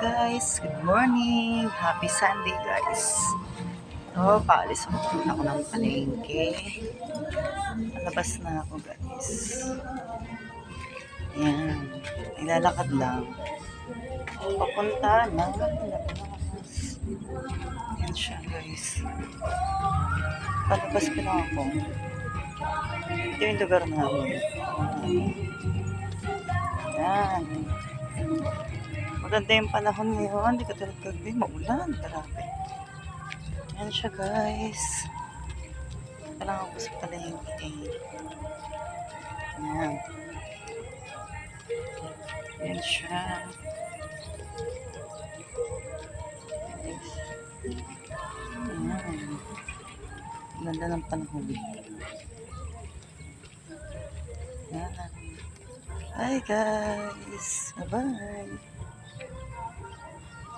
guys, good morning. Happy Sunday guys. So, paalis ako ng palengke. Palabas na ako guys. Yan. Nilalakad lang. Papunta ng labas. Yan siya guys. Palabas pa lang ako. Ito yung lugar namin. Yan. Maganda yung panahon ngayon. Hindi katulad kagabi. Maulan. Grabe. Yan siya guys. Ito lang ako sa palengke. Yan. Yan siya. Yan. Ganda ng panahon. Yan. Hi guys. Bye-bye.